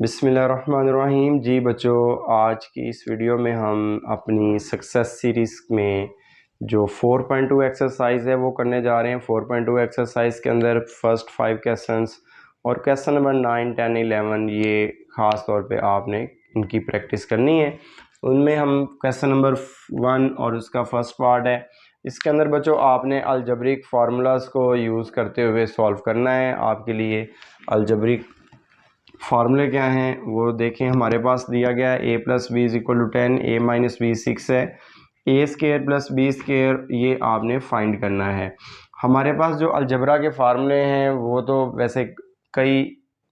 बिस्मिल्लाहिर्रहमानिर्रहीम। जी बच्चों, आज की इस वीडियो में हम अपनी सक्सेस सीरीज़ में जो 4.2 एक्सरसाइज है वो करने जा रहे हैं। 4.2 एक्सरसाइज के अंदर फर्स्ट 5 क्वेश्चंस और क्वेश्चन नंबर 9, 10, 11 ये ख़ास तौर पे आपने इनकी प्रैक्टिस करनी है। उनमें हम क्वेश्चन नंबर 1 और उसका फर्स्ट पार्ट है। इसके अंदर बच्चों आपने अलजबरिक फार्मूलाज को यूज़ करते हुए सॉल्व करना है। आपके लिए अलजबरिक फार्मूले क्या हैं वो देखें। हमारे पास दिया गया है a plus b is equal to 10, a minus b 6 है, a square plus b square ये आपने फाइंड करना है। हमारे पास जो अलजबरा के फार्मूले हैं वो तो वैसे कई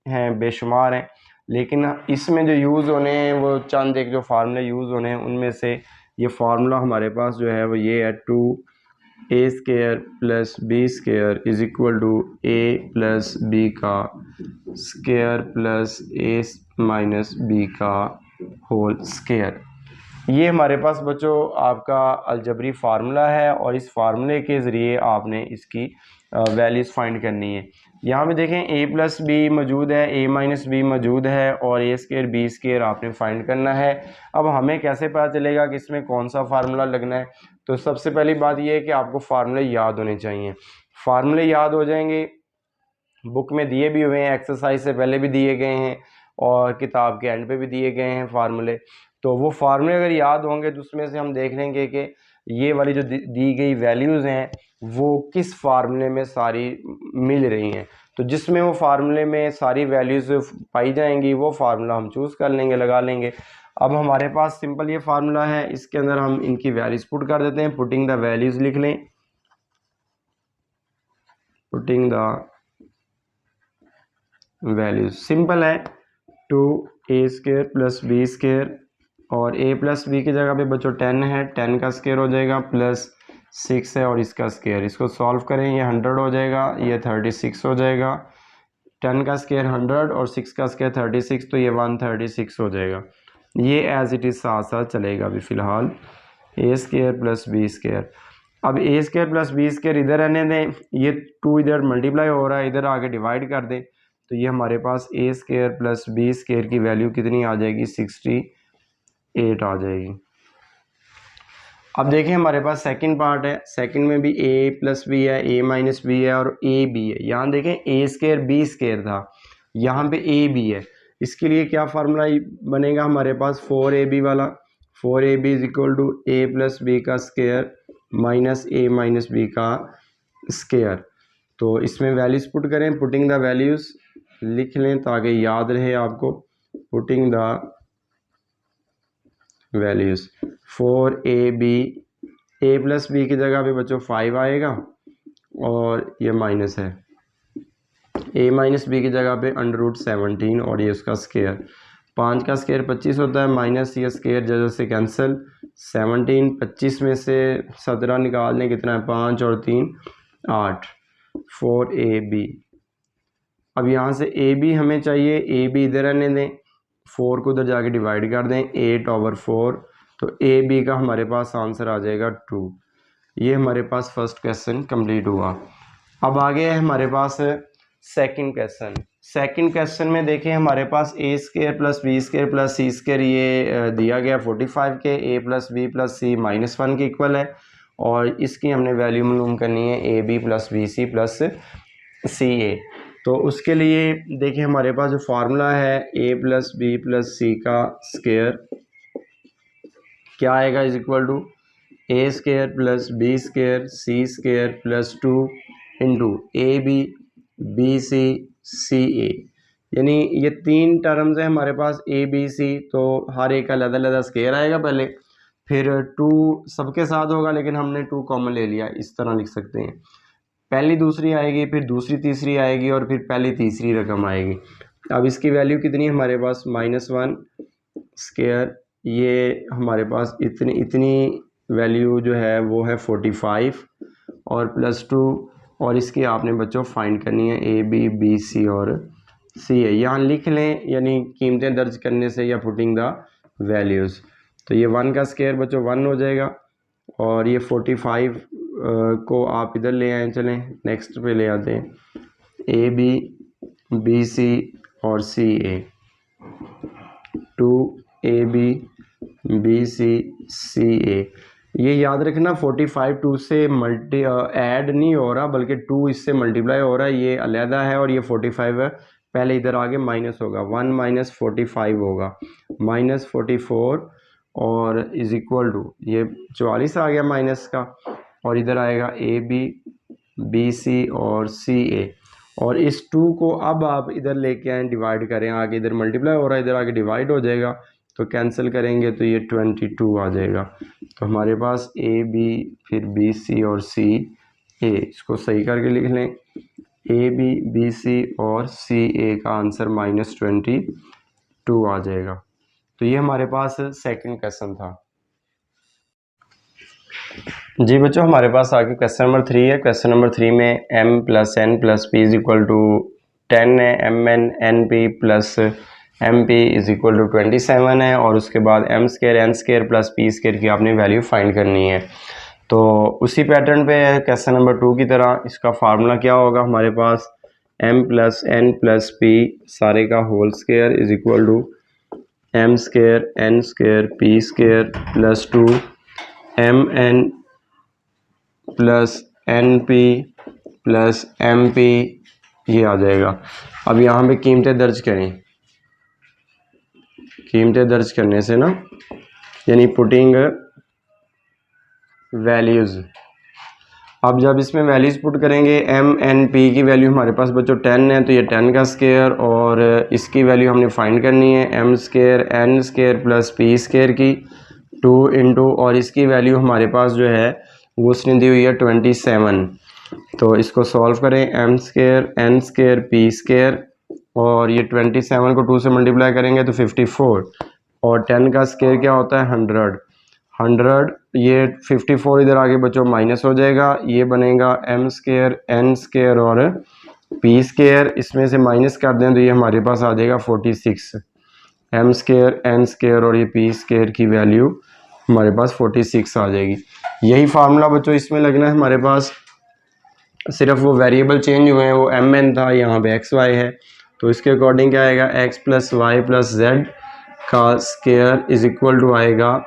हैं, बेशुमार हैं, लेकिन इसमें जो यूज़ होने हैं वो चंद एक जो फार्मूले यूज़ होने हैं उनमें से ये फार्मूला हमारे पास जो है वो ये है 2a square plus b square is equal to a plus b का square plus a minus b का होल स्केयर। ये हमारे पास बच्चों आपका अलजबरी फार्मूला है और इस फार्मूले के ज़रिए आपने इसकी वैल्यूज़ फाइंड करनी है। यहाँ पे देखें a प्लस बी मौजूद है, a माइनस बी मौजूद है और a स्केयर बी स्केयर आपने फाइंड करना है। अब हमें कैसे पता चलेगा कि इसमें कौन सा फार्मूला लगना है? तो सबसे पहली बात यह है कि आपको फार्मूले याद होने चाहिए। फार्मूले याद हो जाएंगे, बुक में दिए भी हुए हैं, एक्सरसाइज से पहले भी दिए गए हैं और किताब के एंड पे भी दिए गए हैं फार्मूले। तो वो फार्मूले अगर याद होंगे तो उसमें से हम देख लेंगे कि ये वाली जो दी गई वैल्यूज़ हैं वो किस फार्मूले में सारी मिल रही हैं। तो जिसमें वो फार्मूले में सारी वैल्यूज़ पाई जाएंगी वो फार्मूला हम चूज़ कर लेंगे, लगा लेंगे। अब हमारे पास सिंपल ये फार्मूला है, इसके अंदर हम इनकी वैल्यूज़ पुट कर देते हैं। पुटिंग द वैल्यूज़ लिख लें, पुटिंग द वैल्यूज सिंपल है, 2a square plus b square और a प्लस बी की जगह पे बच्चों 10 है, 10 का स्केयर हो जाएगा प्लस 6 है और इसका स्केयर। इसको सॉल्व करें, ये 100 हो जाएगा, ये 36 हो जाएगा। 10 का स्केयर 100 और 6 का स्केयर 36, तो ये 136 हो जाएगा। ये एज इट इज़ साथ साथ चलेगा अभी फ़िलहाल। a square plus b square, अब a square plus b square इधर रहने दें, ये 2 इधर मल्टीप्लाई हो रहा है, इधर आके डिवाइड कर दें, तो ये हमारे पास a square plus b square की वैल्यू कितनी आ जाएगी? 68 आ जाएगी। अब देखें हमारे पास सेकंड पार्ट है, सेकंड में भी a प्लस बी है, a माइनस बी है और a b है। यहाँ देखें a स्केयर b स्केयर था, यहाँ पे a b है। इसके लिए क्या फार्मूला बनेगा हमारे पास? 4ab वाला। 4ab is equal to a plus b का square minus a minus b का स्केयर। तो इसमें वैल्यूज़ पुट करें, पुटिंग द वैल्यूज़ लिख लें ताकि याद रहे आपको। Putting the values 4ab, a plus b की जगह पे बच्चों 5 आएगा और ये माइनस है, a माइनस बी की जगह पे √17 और ये उसका स्केयर। 5 का स्केयर 25 होता है, माइनस ये स्केयर जगह से कैंसिल। 17, 25 में से 17 निकाल लें, कितना है? 5 और 3 8। 4ab, अब यहाँ से ab हमें चाहिए, ab इधर रहने दें, 4 को उधर जाके डिवाइड कर दें, 8/4, तो ab का हमारे पास आंसर आ जाएगा 2। ये हमारे पास फर्स्ट क्वेश्चन कंप्लीट हुआ। अब आगे है हमारे पास सेकंड क्वेश्चन। सेकंड क्वेश्चन में देखें हमारे पास a square plus b square plus c square ये दिया गया 45 के, a plus b plus c -1 के इक्वल है और इसकी हमने वैल्यू मालूम करनी है a b plus b c plus c a. तो उसके लिए देखिए हमारे पास जो फार्मूला है a plus b plus c का स्केयर क्या आएगा? Is equal to a square plus b square c square plus 2 into a b b c c a. यानी ये 3 टर्म्स हैं हमारे पास a b c, तो हर एक का अलग अलग स्केयर आएगा पहले, फिर 2 सबके साथ होगा लेकिन हमने 2 कॉमन ले लिया, इस तरह लिख सकते हैं। पहली दूसरी आएगी, फिर दूसरी तीसरी आएगी और फिर पहली तीसरी रकम आएगी। अब इसकी वैल्यू कितनी है हमारे पास? -1 स्केयर, ये हमारे पास इतनी वैल्यू जो है वो है 45 और प्लस 2 और इसकी आपने बच्चों फाइंड करनी है ए बी बी सी और सी है। यहाँ लिख लें, यानी कीमतें दर्ज करने से या पुटिंग द वैल्यूज़। तो ये 1 का स्केयर बच्चों 1 हो जाएगा और ये 45 को आप इधर ले आए, चलें नेक्स्ट पे ले आते हैं, ए बी बी सी और सी ए। 2AB BC CA। ये याद रखना 45 2 से ऐड नहीं हो रहा बल्कि 2 इससे मल्टीप्लाई हो रहा है, ये अलहदा है और ये 45 है। पहले इधर आगे माइनस होगा, 1 माइनस 45 होगा, माइनस 44 और इज इक्वल टू ये 44 आ गया माइनस का, और इधर आएगा AB BC और CA। और इस 2 को अब आप इधर लेके आए, डिवाइड करें, आगे इधर मल्टीप्लाई हो रहा है, इधर आगे डिवाइड हो जाएगा, तो कैंसिल करेंगे तो ये 22 आ जाएगा। तो हमारे पास AB फिर BC और CA, इसको सही करके लिख लें, AB BC और CA का आंसर -22 आ जाएगा। तो ये हमारे पास सेकंड क्वेश्चन था। जी बच्चों, हमारे पास आगे क्वेश्चन नंबर 3 है। क्वेश्चन नंबर 3 में m + n + p = 10 है, mn np + mp = 27 है, और उसके बाद m² n² + p² की आपने वैल्यू फाइंड करनी है। तो उसी पैटर्न पे क्वेश्चन नंबर 2 की तरह इसका फार्मूला क्या होगा, हमारे पास m + n + p सारे का whole square = m² n² p² + 2 mn + np + mp, ये आ जाएगा। अब यहाँ पे कीमतें दर्ज करें। कीमतें दर्ज करने से ना, यानी पुटिंग वैल्यूज़, अब जब इसमें वैल्यूज़ पुट करेंगे, m n p की वैल्यू हमारे पास बच्चों 10 है, तो ये 10 का स्क्वायर, और इसकी वैल्यू हमने फाइंड करनी है m² n² + p² की 2 इंटू, और इसकी वैल्यू हमारे पास जो है वो उसने दी हुई है 27। तो इसको सॉल्व करें, m² n² p², और ये 27 को 2 से मल्टीप्लाई करेंगे तो 54, और 10 का स्क्वायर क्या होता है 100। ये 54 इधर आगे बच्चों माइनस हो जाएगा, ये बनेगा m² n² और p², इसमें से माइनस कर दें तो ये हमारे पास आ जाएगा 46। m² n² और ये p² की वैल्यू हमारे पास 46 आ जाएगी। यही फार्मूला बच्चों इसमें लगना है हमारे पास, सिर्फ वो वेरिएबल चेंज हुए हैं, वो mn था, यहाँ पे xy है, तो इसके अकॉर्डिंग क्या आएगा, x + y + z का स्क्वायर = आएगा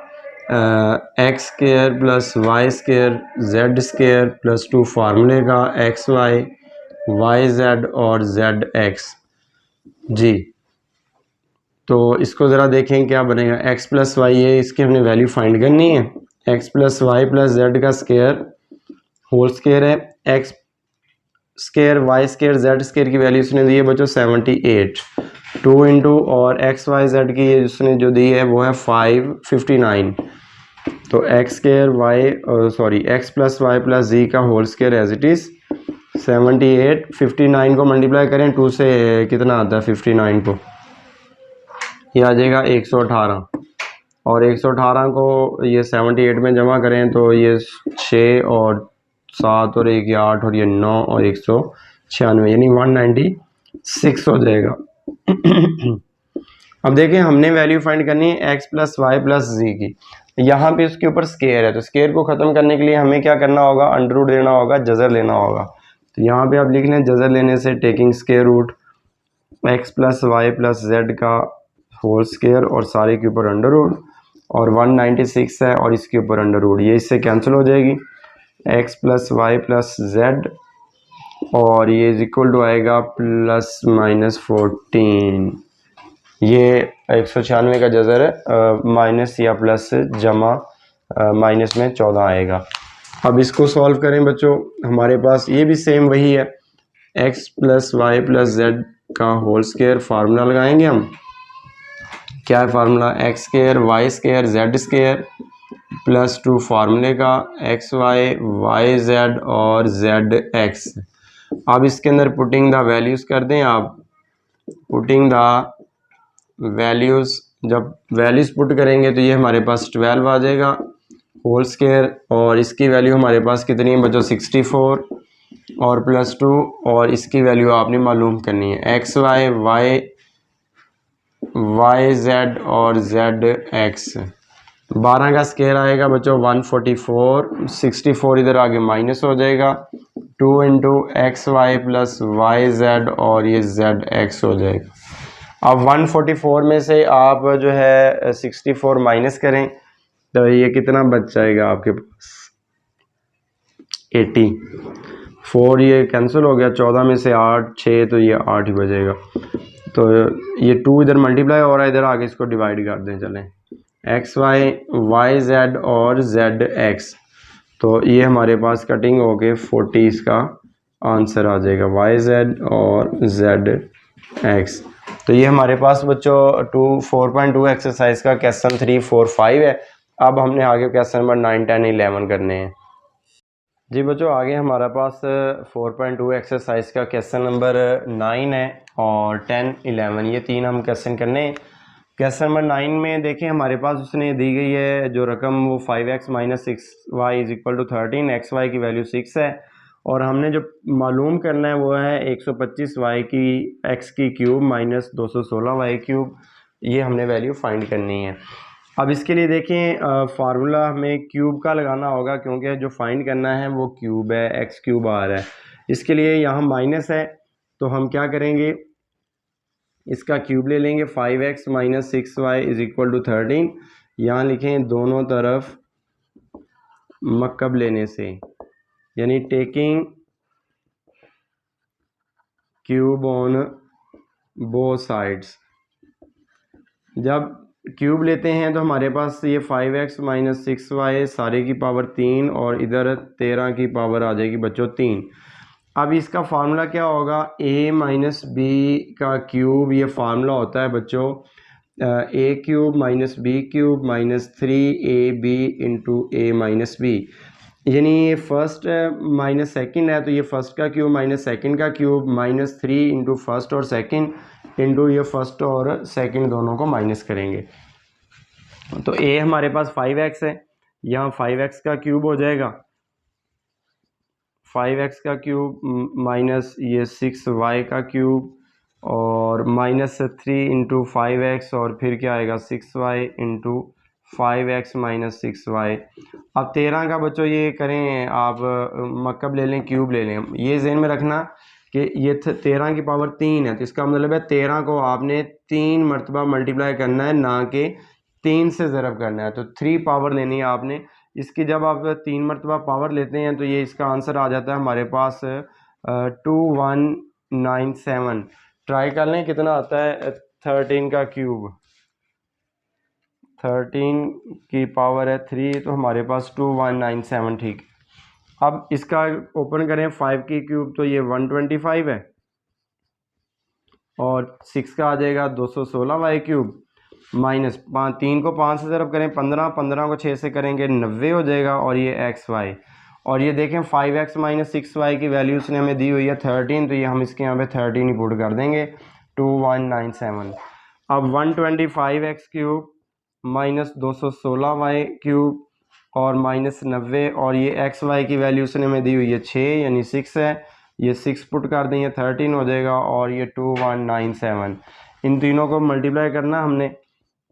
x² + y² z² + 2 फार्मूले का xy yz और zx। जी, तो इसको ज़रा देखें क्या बनेगा, x + y, ये इसकी हमने वैल्यू फाइंड करनी है। x + y + z का स्क्वायर होल स्क्वायर है, x² y² z² की वैल्यू उसने दी है बच्चों 78, 2 इंटू, और x y z की ये उसने जो दी है वो है 559। तो x + y + z का whole square as it is 78, 59 को मल्टीप्लाई करें 2 से, कितना आता है 59 को, ये आ जाएगा 118, और 118 को ये 78 में जमा करें तो ये 6 और 7 और 1 8 और ये 9 और 196, यानी 196 हो जाएगा। अब देखें, हमने वैल्यू फाइंड करनी है x + y + z की। यहाँ पे उसके ऊपर स्क्वायर है, तो स्क्वायर को ख़त्म करने के लिए हमें क्या करना होगा, अंडर रूट लेना होगा, जज़र लेना होगा। तो यहाँ पे आप लिख लें, जज़र लेने से taking square root x + y + z का होल स्क्वायर और सारे के ऊपर अंडर रूट, और 196 है और इसके ऊपर अंडर रूट, ये इससे कैंसिल हो जाएगी, x + y + z, और ये = आएगा ±14। ये 196 का जज़र है, माइनस या प्लस जमा माइनस में 14 आएगा। अब इसको सॉल्व करें बच्चों, हमारे पास ये भी सेम वही है, x + y + z का होल स्क्वायर, फार्मूला लगाएंगे हम, क्या है फार्मूला, x² y² z² + 2 फार्मूले का xy yz और zx। अब इसके अंदर पुटिंग द वैल्यूज़ कर दें आप, पुटिंग द वैल्यूज़, जब वैल्यूज़ पुट करेंगे तो ये हमारे पास 12 आ जाएगा होल स्क्वायर, और इसकी वैल्यू हमारे पास कितनी है बच्चों 64 और +2, और इसकी वैल्यू आपने मालूम करनी है xy yz और zx। 12 का स्क्वायर आएगा बच्चों 144, 64 इधर आगे माइनस हो जाएगा, 2 इंटू xy + yz और ये zx हो जाएगा। अब 144 में से आप जो है 64 माइनस करें तो ये कितना बच जाएगा आपके पास 80। 4 ये कैंसिल हो गया, 14 में से 8 6 तो ये 8 ही बचेगा। तो ये 2 इधर मल्टीप्लाई हो रहा है, इधर आगे इसको डिवाइड कर दें। चलें एक्स वाई, वाई जेड और जेड एक्स, तो ये हमारे पास कटिंग हो के 40 इसका आंसर आ जाएगा, वाई जेड और जेड एक्स। तो ये हमारे पास बच्चों 4.2 एक्सरसाइज का क्वेश्चन 3 4 5 है। अब हमने आगे क्वेश्चन नंबर 9 10 11 करने हैं। जी बच्चों, आगे हमारे पास 4.2 एक्सरसाइज का क्वेश्चन नंबर 9 है और 10 11 ये तीन हम क्वेश्चन करने हैं। क्वेश्चन नंबर 9 में देखें हमारे पास उसने दी गई है जो रकम वो 5x minus 6y is equal to 13, xy की वैल्यू 6 है और हमने जो मालूम करना है वो है 125y की x की क्यूब माइनस 216y क्यूब, ये हमने वैल्यू फाइंड करनी है। अब इसके लिए देखें फार्मूला हमें क्यूब का लगाना होगा क्योंकि जो फाइंड करना है वो क्यूब है, एक्स क्यूब आ रहा है। इसके लिए यहाँ माइनस है तो हम क्या करेंगे, इसका क्यूब ले लेंगे, 5x minus 6y is equal to 13। यहाँ लिखें दोनों तरफ मक्कब लेने से, यानी taking cube on both sides. जब क्यूब लेते हैं तो हमारे पास ये 5x माइनस 6y सारे की पावर 3 और इधर 13 की पावर आ जाएगी बच्चों 3। अब इसका फार्मूला क्या होगा, a माइनस बी का क्यूब, ये फार्मूला होता है बच्चों a cube minus b cube minus 3ab into a minus b, यानी ये फर्स्ट माइनस सेकंड है तो ये फर्स्ट का क्यूब माइनस सेकंड का क्यूब माइनस 3 इंटू फर्स्ट और सेकंड इंटू ये फर्स्ट और सेकंड दोनों को माइनस करेंगे। तो a हमारे पास 5x है, यहाँ 5x का क्यूब हो जाएगा, 5x का क्यूब माइनस ये 6y का क्यूब और माइनस 3 इंटू 5x और फिर क्या आएगा 6y into 5x minus 6y। अब 13 का बच्चों ये करें आप मक्कब ले लें, क्यूब ले लें। ये ज़हन में रखना कि ये 13 की पावर 3 है तो इसका मतलब है 13 को आपने 3 मरतबा मल्टीप्लाई करना है, ना कि 3 से ज़रब करना है। तो 3 पावर लेनी है आपने इसकी। जब आप 3 मरतबा पावर लेते हैं तो ये इसका आंसर आ जाता है हमारे पास 2197। ट्राई कर लें कितना आता है 13 का क्यूब, 13 की पावर है 3 तो हमारे पास 2197 ठीक। अब इसका ओपन करें 5 की क्यूब तो ये 125 है और 6 का आ जाएगा 216y क्यूब माइनस 3 को 5 से ज़रब करें 15, 15 को 6 से करेंगे 90 हो जाएगा और ये xy। और ये देखें 5x माइनस 6y की वैल्यू उसने हमें दी हुई है 13, तो ये हम इसके यहाँ पे 13 ही पुट कर देंगे 2197। अब 125x cube minus 216y cube और माइनस 90 और ये xy की वैल्यू उसने हमें दी हुई है 6 यानी 6 है, ये 6 पुट कर दें ये 13 हो जाएगा और ये 2197। इन तीनों को मल्टीप्लाई करना हमने,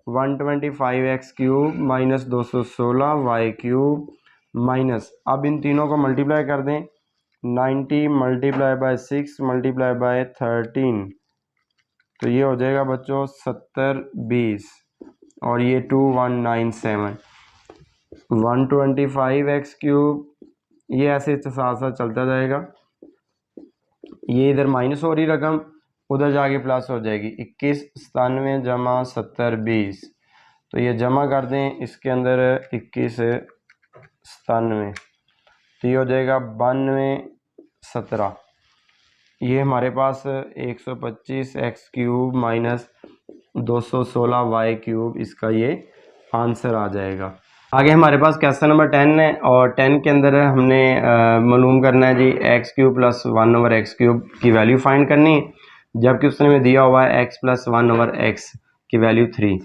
125x cube minus 216y cube minus, अब इन तीनों को मल्टीप्लाई कर दें 90 मल्टीप्लाई बाय 6 मल्टीप्लाई बाय 13 तो ये हो जाएगा बच्चों 70 20 और ये 2197। 125x क्यूब ये ऐसे साथ साथ चलता जाएगा, ये इधर माइनस हो रही रकम उधर जाके प्लस हो जाएगी, 21 97 जमा 70 20 तो ये जमा कर दें इसके अंदर 21 97 तो ये हो जाएगा 92 17। ये हमारे पास 125x cube minus 216y cube इसका ये आंसर आ जाएगा। आगे हमारे पास क्वेश्चन नंबर 10 है और 10 के अंदर हमने मालूम करना है जी x cube plus 1 over x cube की वैल्यू फाइंड करनी है, जबकि उसने हमें दिया हुआ है एक्स प्लस 1 ओवर एक्स की वैल्यू 3।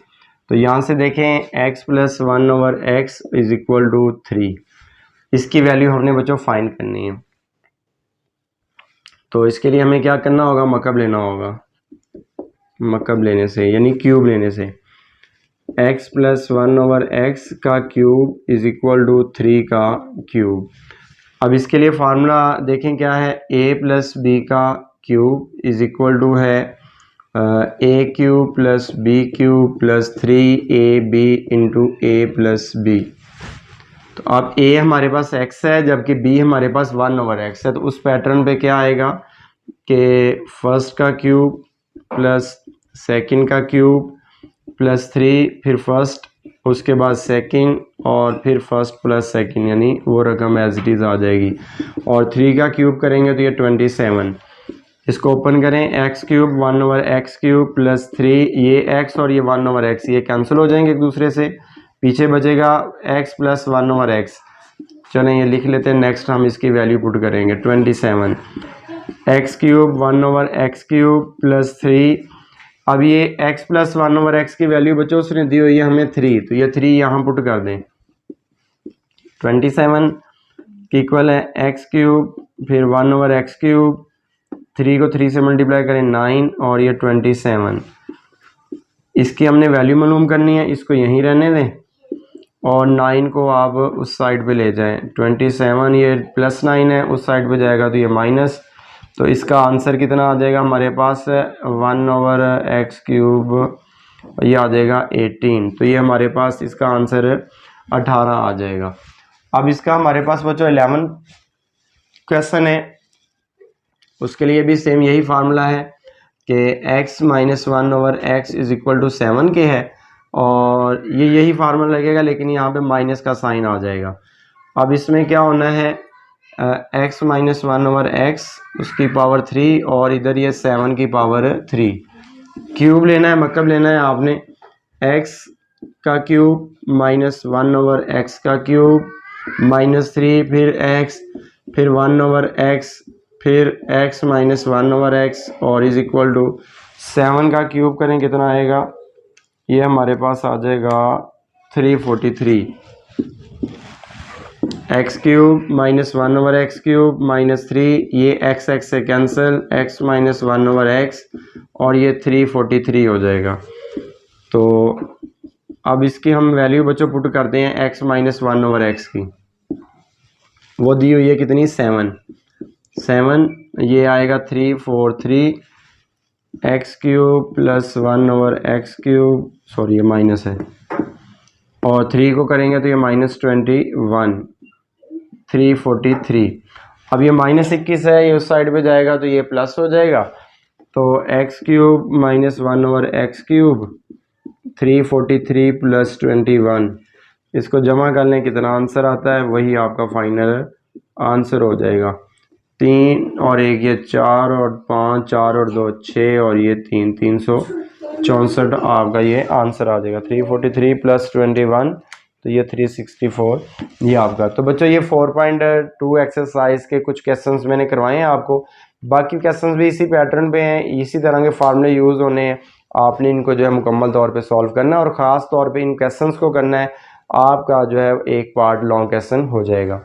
तो यहाँ से देखें x plus 1 over x is equal to 3, इसकी वैल्यू हमने बच्चों फाइंड करनी है। तो इसके लिए हमें क्या करना होगा, मकब लेना होगा, मकब लेने से यानी क्यूब लेने से x प्लस 1 ओवर एक्स का क्यूब इज इक्वल टू 3 का क्यूब। अब इसके लिए फार्मूला देखें क्या है, a प्लस बी का क्यूब इज इक्वल टू है a cube plus b cube plus 3ab into a plus b. तो अब a हमारे पास x है जबकि b हमारे पास 1/x है, तो उस पैटर्न पे क्या आएगा कि फर्स्ट का क्यूब प्लस सेकंड का क्यूब प्लस 3, फिर फर्स्ट, उसके बाद सेकंड और फिर फर्स्ट प्लस सेकंड, यानी वो रकम एज इट इज़ आ जाएगी। और 3 का क्यूब करेंगे तो ये 27। इसको ओपन करें, x cube 1/x cube plus 3, ये x और ये 1/x ये कैंसिल हो जाएंगे एक दूसरे से, पीछे बचेगा x प्लस 1/x। चलें ये लिख लेते हैं, नेक्स्ट हम इसकी वैल्यू पुट करेंगे 27। X cube 1/x cube plus 3, अब ये x प्लस 1/x की वैल्यू बच्चों उसने दी हुई है हमें 3, तो ये 3 यहाँ पुट कर दें। 27 की इक्वल है एक्स क्यूब फिर 1/x क्यूब, 3 को 3 से मल्टीप्लाई करें 9 और ये 27। इसकी हमने वैल्यू मालूम करनी है, इसको यहीं रहने दें और 9 को आप उस साइड पे ले जाएं। 27 ये प्लस 9 है, उस साइड पे जाएगा तो ये माइनस, तो इसका आंसर कितना आ जाएगा हमारे पास 1/x क्यूब, ये आ जाएगा 18। तो ये हमारे पास इसका आंसर 18 आ जाएगा। अब इसका हमारे पास बच्चों 11 क्वेश्चन है, उसके लिए भी सेम यही फार्मूला है कि x minus 1/x is equal to 7 के है, और ये यही फार्मूला लगेगा लेकिन यहाँ पे माइनस का साइन आ जाएगा। अब इसमें क्या होना है, x माइनस 1/x उसकी पावर 3 और इधर ये 7 की पावर 3, क्यूब लेना है, मतलब लेना है आपने x का क्यूब माइनस 1/x का क्यूब माइनस 3 फिर x फिर 1/x फिर x माइनस 1/x और इज इक्वल टू 7 का क्यूब करें कितना आएगा, ये हमारे पास आ जाएगा 343। x cube minus 1/x cube minus 3, ये x से कैंसिल, x माइनस 1/x और ये 343 हो जाएगा। तो अब इसकी हम वैल्यू बच्चों पुट करते हैं x माइनस 1/x की, वो दी हुई है कितनी 7, ये आएगा 343 x cube plus 1/x cube, sorry ये माइनस है, और 3 को करेंगे तो ये माइनस 21, 343। अब ये माइनस 21 है, ये उस साइड पे जाएगा तो ये प्लस हो जाएगा, तो x cube minus 1/x cube 343 plus 21, इसको जमा कर लें कितना आंसर आता है, वही आपका फाइनल आंसर हो जाएगा। 3 और 1 ये 4 और 5, 4 और 2 6 और ये 3, 364 आपका ये आंसर आ जाएगा। 343 प्लस 21 तो ये 364 ये आपका। तो बच्चों ये 4.2 एक्सरसाइज के कुछ क्वेश्चंस मैंने करवाए हैं आपको, बाकी क्वेश्चंस भी इसी पैटर्न पे हैं, इसी तरह के फार्मूले यूज़ होने हैं, आपने इनको जो है मुकम्मल तौर पे सॉल्व करना है और ख़ास तौर पे इन क्वेश्चंस को करना है, आपका जो है एक पार्ट लॉन्ग क्वेश्चन हो जाएगा।